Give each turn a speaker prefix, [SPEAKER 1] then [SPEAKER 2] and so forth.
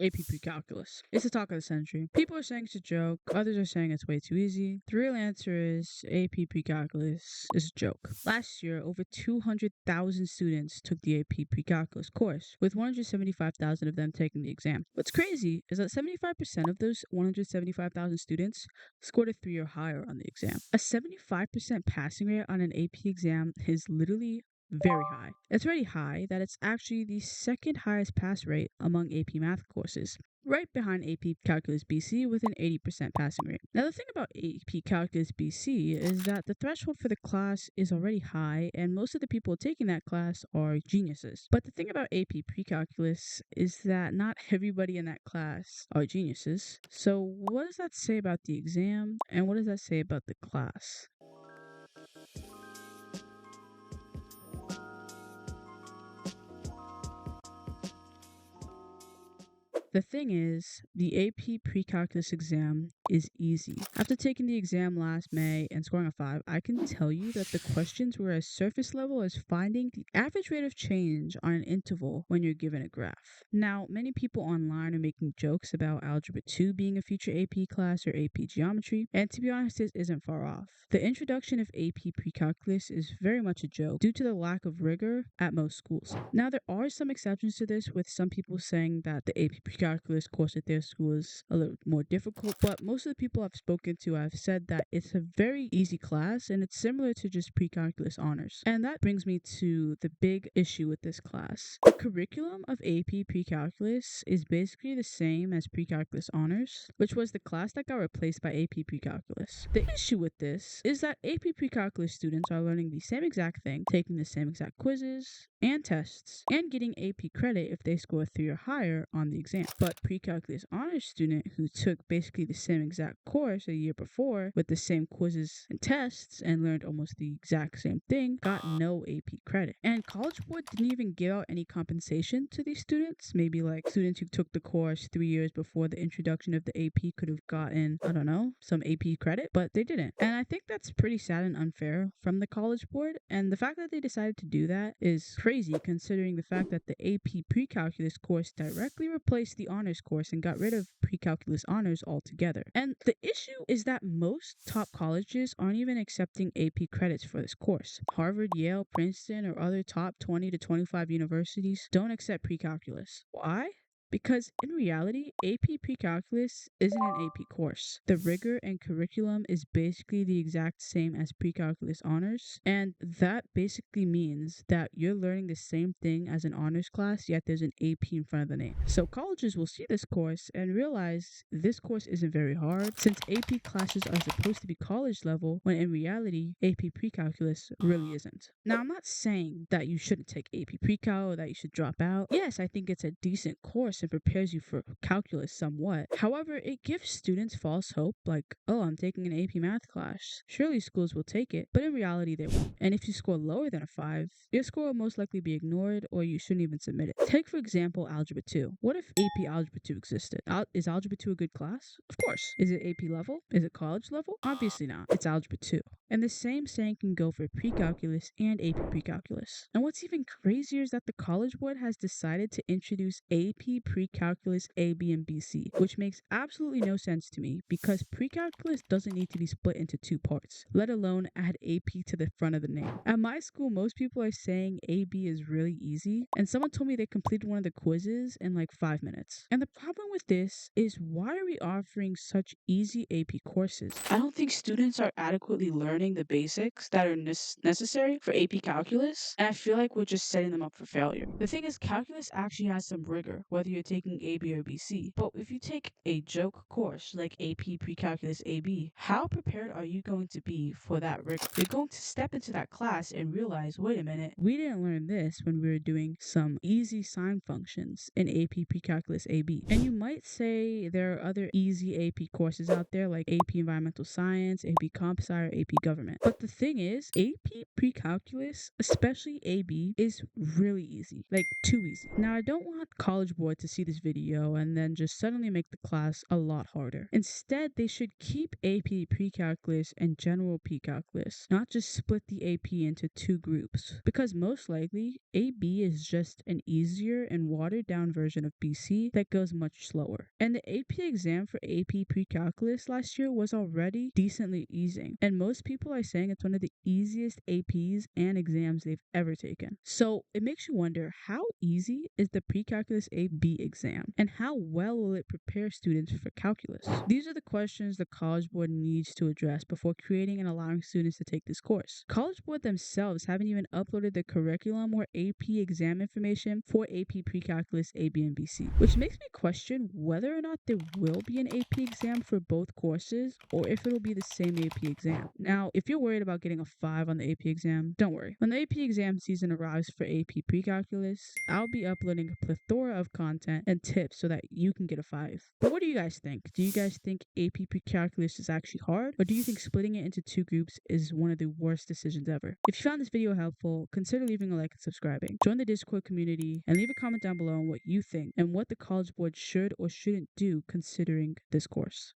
[SPEAKER 1] AP Precalculus. It's the talk of the century. People are saying it's a joke, others are saying it's way too easy. The real answer is AP Precalculus is a joke. Last year, over 200,000 students took the AP Precalculus course, with 175,000 of them taking the exam. What's crazy is that 75% of those 175,000 students scored a 3 or higher on the exam. A 75% passing rate on an AP exam is literally very high. It's already high that it's actually the second highest pass rate among AP math courses, right behind AP Calculus BC with an 80% passing rate. Now, the thing about AP Calculus BC is that the threshold for the class is already high, and most of the people taking that class are geniuses. But the thing about AP Precalculus is that not everybody in that class are geniuses. So, what does that say about the exam, and what does that say about the class? The thing is, the AP Precalculus exam is easy. After taking the exam last May and scoring a 5, I can tell you that the questions were as surface level as finding the average rate of change on an interval when you're given a graph. Now, many people online are making jokes about Algebra 2 being a future AP class or AP Geometry, and to be honest, this isn't far off. The introduction of AP Precalculus is very much a joke due to the lack of rigor at most schools. Now, there are some exceptions to this, with some people saying that the AP Precalculus course at their school is a little more difficult, but most of the people I've spoken to have said that it's a very easy class and it's similar to just Precalculus honors. And that brings me to the big issue with this class. The curriculum of AP Precalculus is basically the same as Precalculus honors, which was the class that got replaced by AP Precalculus. The issue with this is that AP Precalculus students are learning the same exact thing, taking the same exact quizzes and tests, and getting AP credit if they score a 3 or higher on the exam. But Precalculus honors student who took basically the same exact course a year before with the same quizzes and tests and learned almost the exact same thing got no AP credit. And College Board didn't even give out any compensation to these students. Maybe like students who took the course 3 years before the introduction of the AP could have gotten, I don't know, some AP credit, but they didn't. And I think that's pretty sad and unfair from the College Board. And the fact that they decided to do that is crazy considering the fact that the AP Precalculus course directly replaced the honors course and got rid of Precalculus honors altogether. And the issue is that most top colleges aren't even accepting AP credits for this course. Harvard, Yale, Princeton, or other top 20 to 25 universities don't accept Precalculus. Why? Because in reality, AP Precalculus isn't an AP course. The rigor and curriculum is basically the exact same as Precalculus honors, and that basically means that you're learning the same thing as an honors class, yet there's an AP in front of the name. So colleges will see this course and realize this course isn't very hard, since AP classes are supposed to be college level, when in reality, AP Precalculus really isn't. Now, I'm not saying that you shouldn't take AP Precal or that you should drop out. Yes, I think it's a decent course and prepares you for calculus somewhat. However, it gives students false hope, like, oh, I'm taking an AP math class. Surely schools will take it, but in reality they won't. And if you score lower than a 5, your score will most likely be ignored or you shouldn't even submit it. Take, for example, Algebra 2. What if AP Algebra 2 existed? Is Algebra 2 a good class? Of course. Is it AP level? Is it college level? Obviously not. It's Algebra 2. And the same saying can go for Precalculus and AP Precalculus. And what's even crazier is that the College Board has decided to introduce AP Precalculus A, B, and BC, which makes absolutely no sense to me because Precalculus doesn't need to be split into 2 parts, let alone add AP to the front of the name. At my school, most people are saying AB is really easy, and someone told me they completed one of the quizzes in like 5 minutes. And the problem with this is, why are we offering such easy AP courses? I don't think students are adequately learning the basics that are necessary for AP Calculus, and I feel like we're just setting them up for failure. The thing is, calculus actually has some rigor, whether you're taking AB or BC. But if you take a joke course like AP Precalculus AB, how prepared are you going to be for that rigor? You're going to step into that class and realize, wait a minute, we didn't learn this when we were doing some easy sine functions in AP Precalculus AB. And you might might say there are other easy AP courses out there like AP Environmental Science, AP Comp Sci, or AP Government. But the thing is, AP Precalculus, especially AB, is really easy, like too easy. Now, I don't want College Board to see this video and then just suddenly make the class a lot harder. Instead, they should keep AP Precalculus and General Precalculus, not just split the AP into two groups. Because most likely, AB is just an easier and watered down version of BC that goes much slower. And the AP exam for AP Precalculus last year was already decently easing, and most people are saying it's one of the easiest APs and exams they've ever taken. So it makes you wonder, how easy is the Precalculus AB exam, and how well will it prepare students for calculus? These are the questions the College Board needs to address before creating and allowing students to take this course. College Board themselves haven't even uploaded the curriculum or AP exam information for AP Precalculus AB and BC, which makes me question whether or not there will be an AP exam for both courses or if it'll be the same AP exam. Now, if you're worried about getting a 5 on the AP exam, don't worry. When the AP exam season arrives for AP Precalculus, I'll be uploading a plethora of content and tips so that you can get a 5. But what do you guys think? Do you guys think AP Precalculus is actually hard, or do you think splitting it into two groups is one of the worst decisions ever? If you found this video helpful, consider leaving a like and subscribing. Join the Discord community and leave a comment down below on what you think and what the College Board should or shouldn't do considering this course.